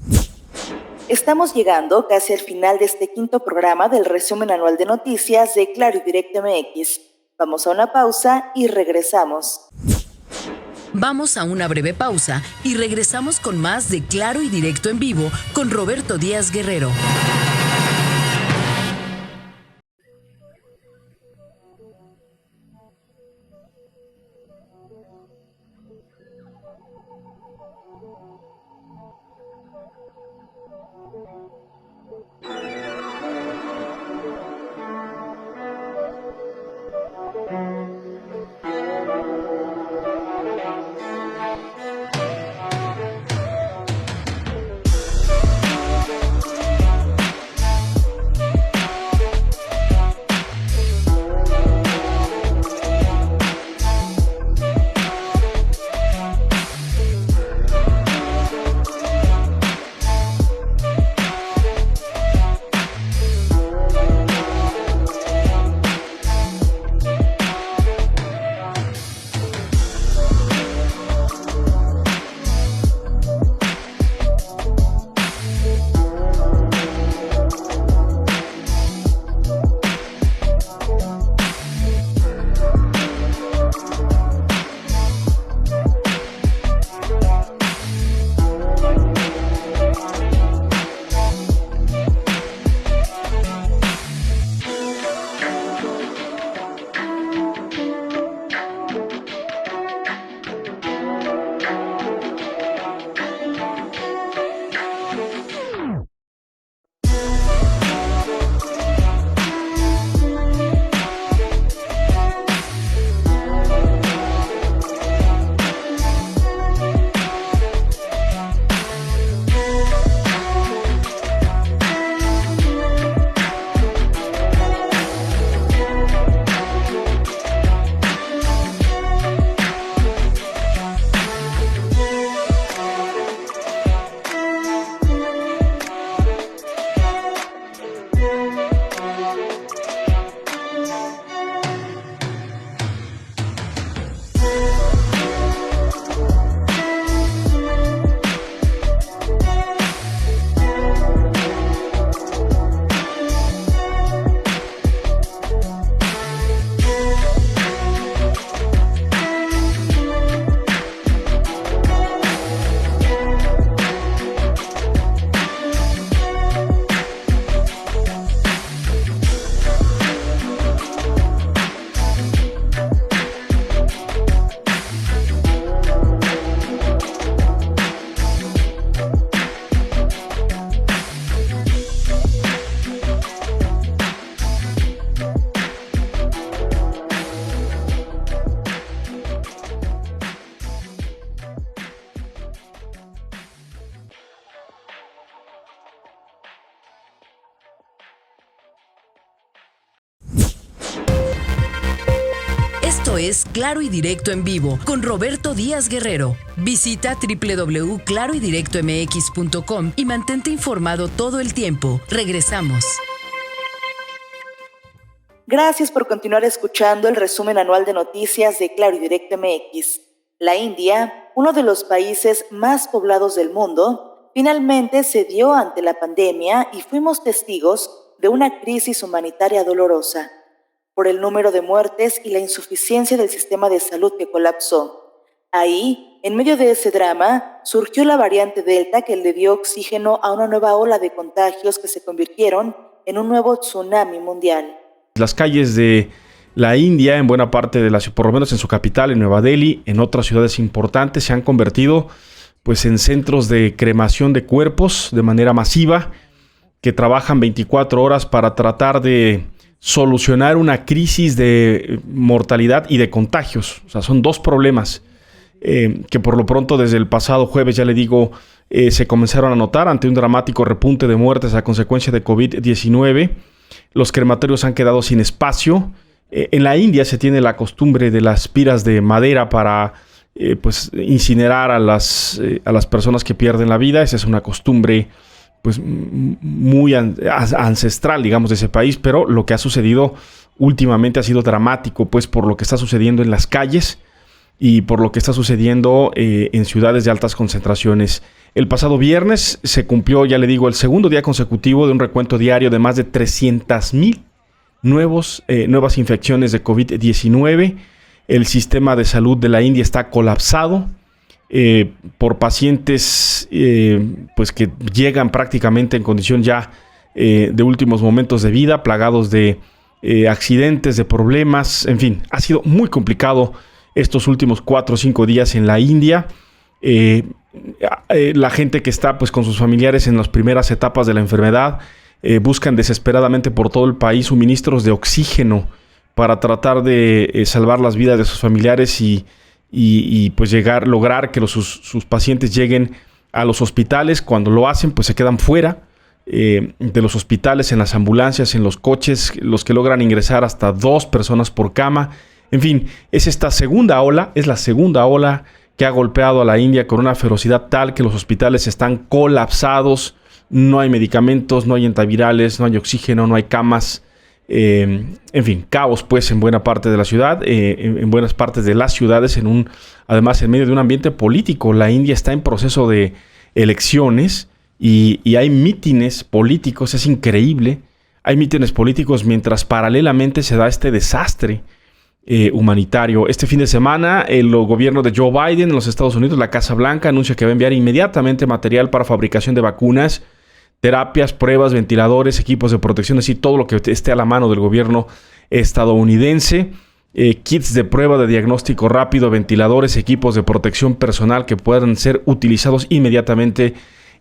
Estamos llegando casi al final de este quinto programa del resumen anual de noticias de Claro y Directo MX. Vamos a una pausa y regresamos. Vamos a una breve pausa y regresamos con más de Claro y Directo en vivo con Roberto Díaz Guerrero. Esto es Claro y Directo en vivo con Roberto Díaz Guerrero. Visita www.claroydirectomx.com y mantente informado todo el tiempo. Regresamos. Gracias por continuar escuchando el resumen anual de noticias de Claro y Directo MX. La India, uno de los países más poblados del mundo, finalmente cedió ante la pandemia y fuimos testigos de una crisis humanitaria dolorosa por el número de muertes y la insuficiencia del sistema de salud que colapsó. Ahí, en medio de ese drama, surgió la variante Delta que le dio oxígeno a una nueva ola de contagios que se convirtieron en un nuevo tsunami mundial. Las calles de la India, en buena parte de la ciudad, por lo menos en su capital, en Nueva Delhi, en otras ciudades importantes, se han convertido pues en centros de cremación de cuerpos de manera masiva, que trabajan 24 horas para tratar de solucionar una crisis de mortalidad y de contagios. O sea, son dos problemas que por lo pronto desde el pasado jueves, ya le digo, se comenzaron a notar ante un dramático repunte de muertes a consecuencia de COVID-19. Los crematorios han quedado sin espacio. En la India se tiene la costumbre de las piras de madera para pues incinerar a las personas que pierden la vida. Esa es una costumbre pues muy ancestral, digamos, de ese país, pero lo que ha sucedido últimamente ha sido dramático, pues por lo que está sucediendo en las calles, y por lo que está sucediendo en ciudades de altas concentraciones. El pasado viernes se cumplió, ya le digo, el segundo día consecutivo de un recuento diario de más de 300,000 nuevas infecciones de COVID-19. El sistema de salud de la India está colapsado por pacientes pues que llegan prácticamente en condición ya de últimos momentos de vida, plagados de accidentes, de problemas. En fin, ha sido muy complicado estos últimos 4 o 5 días en la India. La gente que está pues con sus familiares en las primeras etapas de la enfermedad buscan desesperadamente por todo el país suministros de oxígeno para tratar de salvar las vidas de sus familiares y pues lograr que sus pacientes lleguen a los hospitales. Cuando lo hacen, pues se quedan fuera de los hospitales, en las ambulancias, en los coches, los que logran ingresar hasta 2 personas por cama. En fin, es la segunda ola que ha golpeado a la India con una ferocidad tal que los hospitales están colapsados, no hay medicamentos, no hay antivirales, no hay oxígeno, no hay camas. En fin, caos pues en buena parte de la ciudad, en buenas partes de las ciudades, además en medio de un ambiente político. La India está en proceso de elecciones y hay mítines políticos, es increíble. Hay mítines políticos mientras paralelamente se da este desastre humanitario. Este fin de semana el gobierno de Joe Biden en los Estados Unidos, la Casa Blanca, anuncia que va a enviar inmediatamente material para fabricación de vacunas, terapias, pruebas, ventiladores, equipos de protección, así todo lo que esté a la mano del gobierno estadounidense, kits de prueba de diagnóstico rápido, ventiladores, equipos de protección personal que puedan ser utilizados inmediatamente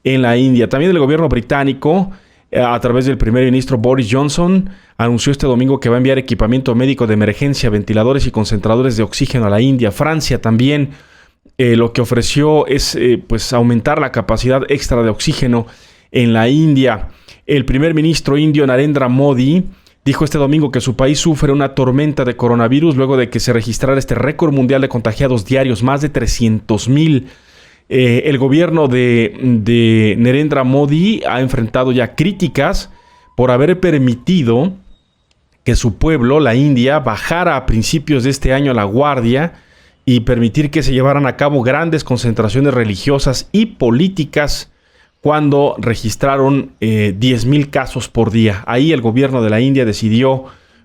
en la India. También el gobierno británico, a través del primer ministro Boris Johnson, anunció este domingo que va a enviar equipamiento médico de emergencia, ventiladores y concentradores de oxígeno a la India. Francia también lo que ofreció es pues aumentar la capacidad extra de oxígeno en la India. El primer ministro indio Narendra Modi dijo este domingo que su país sufre una tormenta de coronavirus luego de que se registrara este récord mundial de contagiados diarios, más de 300,000. El gobierno de Narendra Modi ha enfrentado ya críticas por haber permitido que su pueblo, la India, bajara a principios de este año la guardia y permitir que se llevaran a cabo grandes concentraciones religiosas y políticas cuando registraron 10,000 casos por día. Ahí el gobierno de la India decidió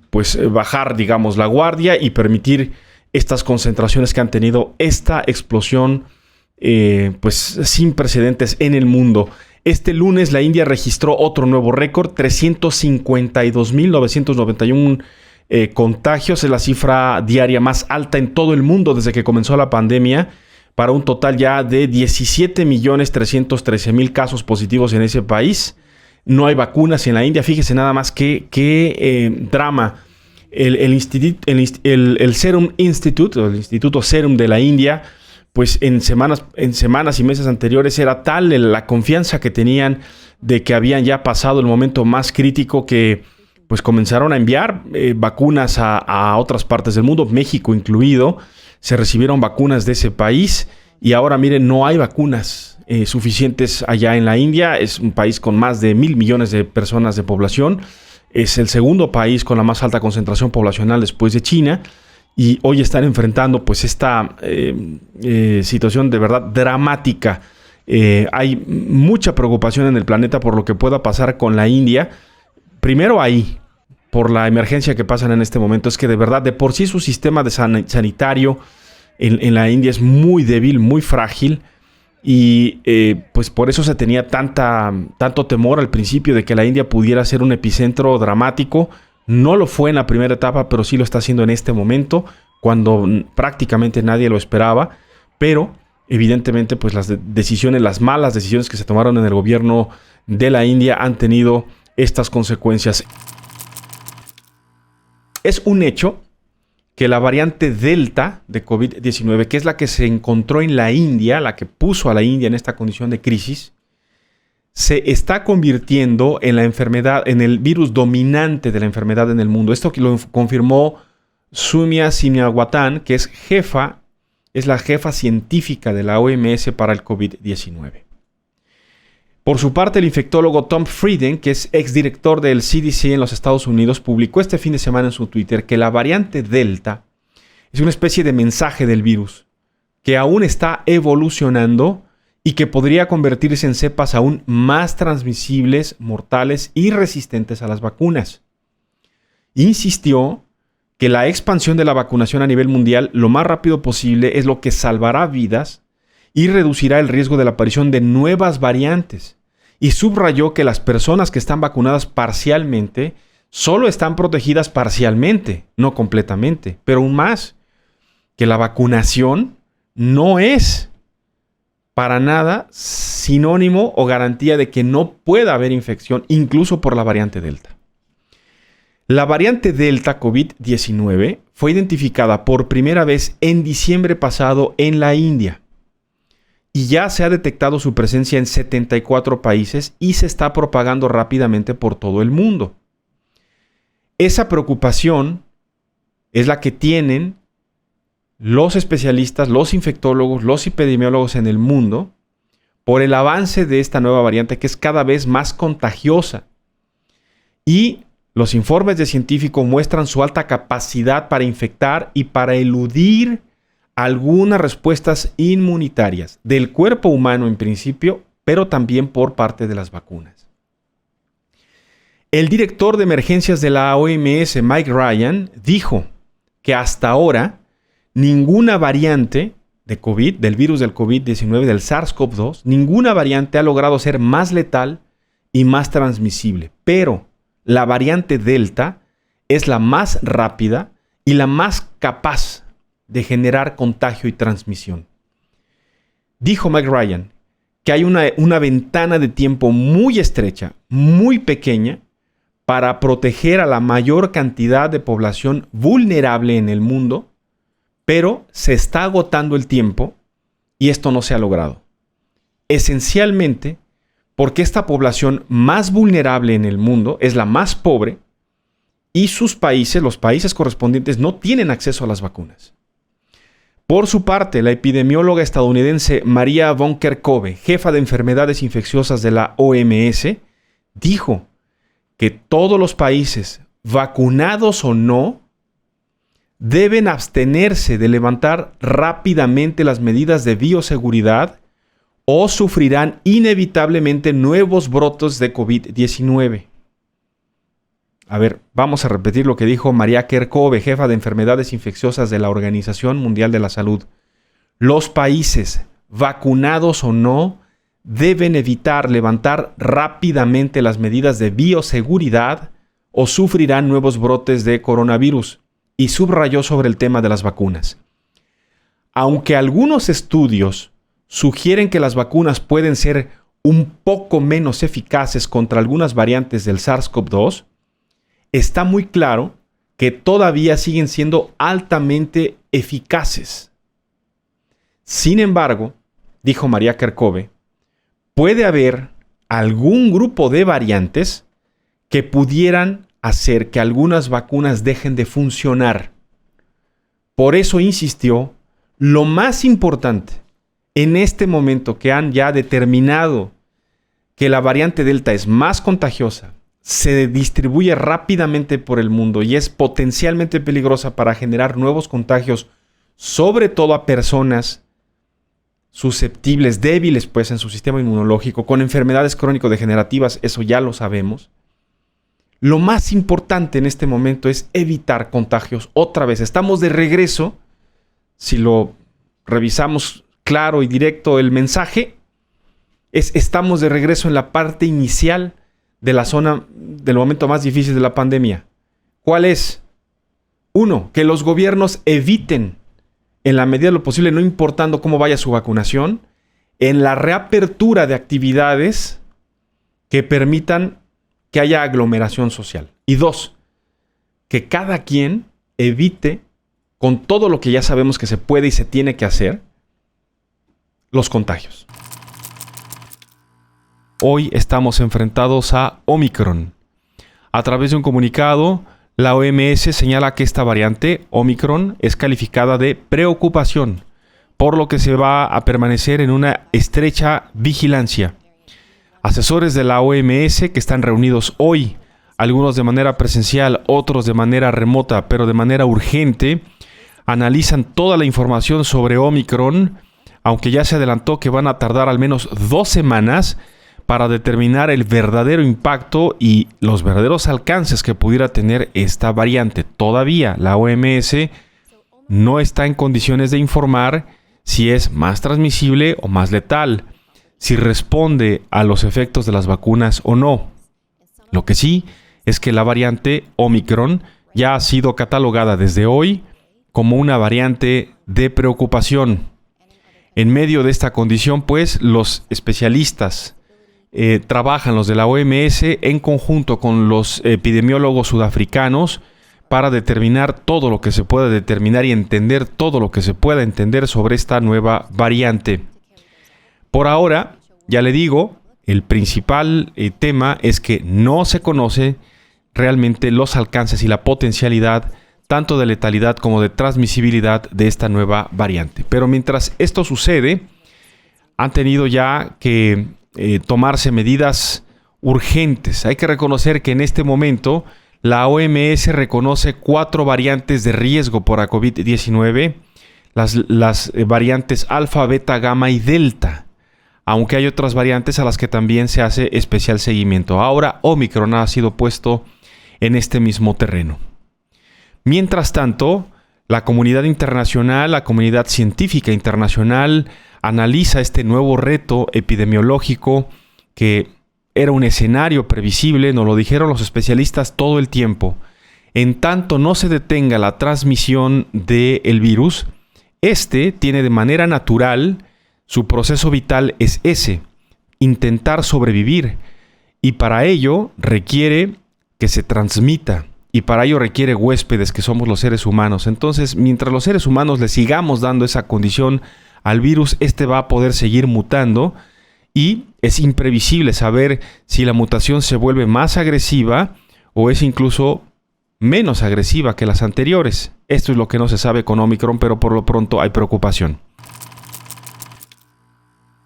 pues bajar, digamos, la guardia y permitir estas concentraciones que han tenido esta explosión pues sin precedentes en el mundo. Este lunes la India registró otro nuevo récord, 352,991 contagios. Es la cifra diaria más alta en todo el mundo desde que comenzó la pandemia, para un total ya de 17,313,000 casos positivos en ese país. No hay vacunas en la India. Fíjese nada más qué drama. El Serum Institute, o el Instituto Serum de la India, pues en semanas y meses anteriores era tal la confianza que tenían de que habían ya pasado el momento más crítico que pues comenzaron a enviar vacunas a otras partes del mundo, México incluido. Se recibieron vacunas de ese país y ahora miren, no hay vacunas suficientes allá en la India. Es un país con más de 1,000 millones de personas de población. Es el segundo país con la más alta concentración poblacional después de China. Y hoy están enfrentando pues esta situación de verdad dramática. Hay mucha preocupación en el planeta por lo que pueda pasar con la India. Primero ahí, por la emergencia que pasan en este momento. Es que de verdad, de por sí su sistema de sanitario en la India es muy débil, muy frágil. Y pues por eso se tenía tanto temor al principio de que la India pudiera ser un epicentro dramático. No lo fue en la primera etapa, pero sí lo está haciendo en este momento, cuando prácticamente nadie lo esperaba. Pero evidentemente pues las malas decisiones que se tomaron en el gobierno de la India han tenido estas consecuencias. Es un hecho que la variante Delta de COVID-19, que es la que se encontró en la India, la que puso a la India en esta condición de crisis, se está convirtiendo en la enfermedad, en el virus dominante de la enfermedad en el mundo. Esto que lo confirmó Soumya Swaminathan, que es la jefa científica de la OMS para el COVID-19. Por su parte, el infectólogo Tom Frieden, que es exdirector del CDC en los Estados Unidos, publicó este fin de semana en su Twitter que la variante Delta Es una especie de mensaje del virus que aún está evolucionando y que podría convertirse en cepas aún más transmisibles, mortales y resistentes a las vacunas. Insistió que la expansión de la vacunación a nivel mundial lo más rápido posible es lo que salvará vidas y reducirá el riesgo de la aparición de nuevas variantes. Y subrayó que las personas que están vacunadas parcialmente solo están protegidas parcialmente, no completamente. Pero aún más, que la vacunación no es para nada sinónimo o garantía de que no pueda haber infección, incluso por la variante Delta. La variante Delta COVID-19 fue identificada por primera vez en diciembre pasado en la India y ya se ha detectado su presencia en 74 países y se está propagando rápidamente por todo el mundo. Esa preocupación es la que tienen los especialistas, los infectólogos, los epidemiólogos en el mundo por el avance de esta nueva variante que es cada vez más contagiosa. Y los informes de científicos muestran su alta capacidad para infectar y para eludir algunas respuestas inmunitarias del cuerpo humano en principio, pero también por parte de las vacunas. El director de emergencias de la OMS, Mike Ryan, dijo que hasta ahora ninguna variante de COVID, del virus del COVID-19, del SARS-CoV-2, ninguna variante ha logrado ser más letal y más transmisible. Pero la variante Delta es la más rápida y la más capaz de generar contagio y transmisión. Dijo Mike Ryan que hay una ventana de tiempo muy estrecha, muy pequeña, para proteger a la mayor cantidad de población vulnerable en el mundo, pero se está agotando el tiempo y esto no se ha logrado. Esencialmente porque esta población más vulnerable en el mundo es la más pobre y sus países, los países correspondientes, no tienen acceso a las vacunas. Por su parte, la epidemióloga estadounidense Maria von Kerkhove, jefa de enfermedades infecciosas de la OMS, dijo que todos los países, vacunados o no, deben abstenerse de levantar rápidamente las medidas de bioseguridad o sufrirán inevitablemente nuevos brotes de COVID-19. A ver, vamos a repetir lo que dijo Maria Kerkhove, jefa de enfermedades infecciosas de la Organización Mundial de la Salud. Los países, vacunados o no, deben evitar levantar rápidamente las medidas de bioseguridad o sufrirán nuevos brotes de coronavirus. Y subrayó sobre el tema de las vacunas. Aunque algunos estudios sugieren que las vacunas pueden ser un poco menos eficaces contra algunas variantes del SARS-CoV-2, está muy claro que todavía siguen siendo altamente eficaces. Sin embargo, dijo Maria Kerkhove, puede haber algún grupo de variantes que pudieran hacer que algunas vacunas dejen de funcionar. Por eso insistió, lo más importante en este momento que han ya determinado que la variante Delta es más contagiosa, se distribuye rápidamente por el mundo y es potencialmente peligrosa para generar nuevos contagios, sobre todo a personas susceptibles, débiles pues en su sistema inmunológico, con enfermedades crónico-degenerativas, eso ya lo sabemos. Lo más importante en este momento es evitar contagios. Otra vez, estamos de regreso, si lo revisamos claro y directo el mensaje, estamos de regreso en la parte inicial de la zona del momento más difícil de la pandemia. ¿Cuál es? 1, que los gobiernos eviten, en la medida de lo posible, no importando cómo vaya su vacunación, en la reapertura de actividades que permitan que haya aglomeración social. Y 2, que cada quien evite, con todo lo que ya sabemos que se puede y se tiene que hacer, los contagios. Hoy estamos enfrentados a Omicron. A través de un comunicado, la OMS señala que esta variante, Omicron, es calificada de preocupación, por lo que se va a permanecer en una estrecha vigilancia. Asesores de la OMS que están reunidos hoy, algunos de manera presencial, otros de manera remota, pero de manera urgente, analizan toda la información sobre Omicron, aunque ya se adelantó que van a tardar al menos 2 semanas para determinar el verdadero impacto y los verdaderos alcances que pudiera tener esta variante. Todavía la OMS no está en condiciones de informar si es más transmisible o más letal, si responde a los efectos de las vacunas o no. Lo que sí es que la variante Omicron ya ha sido catalogada desde hoy como una variante de preocupación. En medio de esta condición, pues, los especialistas trabajan, los de la OMS, en conjunto con los epidemiólogos sudafricanos para determinar todo lo que se pueda determinar y entender todo lo que se pueda entender sobre esta nueva variante. Por ahora, ya le digo, el principal tema es que no se conoce realmente los alcances y la potencialidad tanto de letalidad como de transmisibilidad de esta nueva variante. Pero mientras esto sucede, han tenido ya que tomarse medidas urgentes. Hay que reconocer que en este momento la OMS reconoce 4 variantes de riesgo por la COVID-19, las variantes alfa, beta, gamma y delta, aunque hay otras variantes a las que también se hace especial seguimiento. Ahora Omicron ha sido puesto en este mismo terreno. Mientras tanto, la comunidad internacional, la comunidad científica internacional analiza este nuevo reto epidemiológico que era un escenario previsible, nos lo dijeron los especialistas todo el tiempo. En tanto no se detenga la transmisión del virus, este tiene de manera natural, su proceso vital es ese, intentar sobrevivir, y para ello requiere que se transmita. Y para ello requiere huéspedes, que somos los seres humanos. Entonces, mientras los seres humanos le sigamos dando esa condición al virus, este va a poder seguir mutando y es imprevisible saber si la mutación se vuelve más agresiva o es incluso menos agresiva que las anteriores. Esto es lo que no se sabe con Omicron, pero por lo pronto hay preocupación.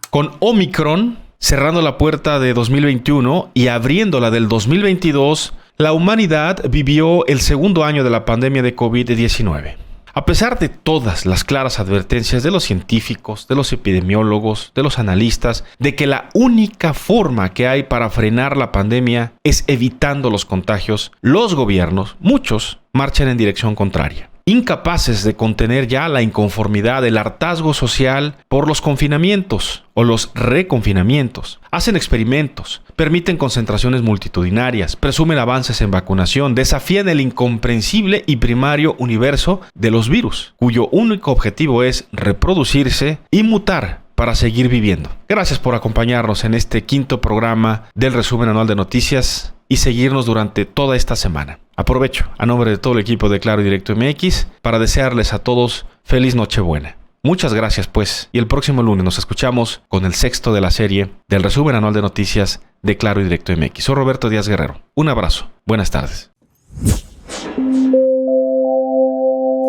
Con Omicron cerrando la puerta de 2021 y abriéndola del 2022, la humanidad vivió el segundo año de la pandemia de COVID-19. A pesar de todas las claras advertencias de los científicos, de los epidemiólogos, de los analistas, de que la única forma que hay para frenar la pandemia es evitando los contagios, los gobiernos, muchos, marchan en dirección contraria. Incapaces de contener ya la inconformidad, el hartazgo social por los confinamientos o los reconfinamientos. Hacen experimentos, permiten concentraciones multitudinarias, presumen avances en vacunación, desafían el incomprensible y primario universo de los virus, cuyo único objetivo es reproducirse y mutar para seguir viviendo. Gracias por acompañarnos en este 5º programa del resumen anual de noticias y seguirnos durante toda esta semana. Aprovecho, a nombre de todo el equipo de Claro y Directo MX, para desearles a todos feliz Nochebuena. Muchas gracias, pues, y el próximo lunes nos escuchamos con el 6º de la serie del resumen anual de noticias de Claro y Directo MX. Soy Roberto Díaz Guerrero. Un abrazo. Buenas tardes.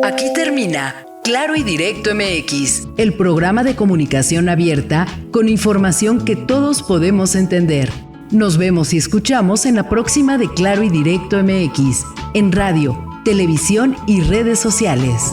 Aquí termina Claro y Directo MX, el programa de comunicación abierta con información que todos podemos entender. Nos vemos y escuchamos en la próxima de Claro y Directo MX, en radio, televisión y redes sociales.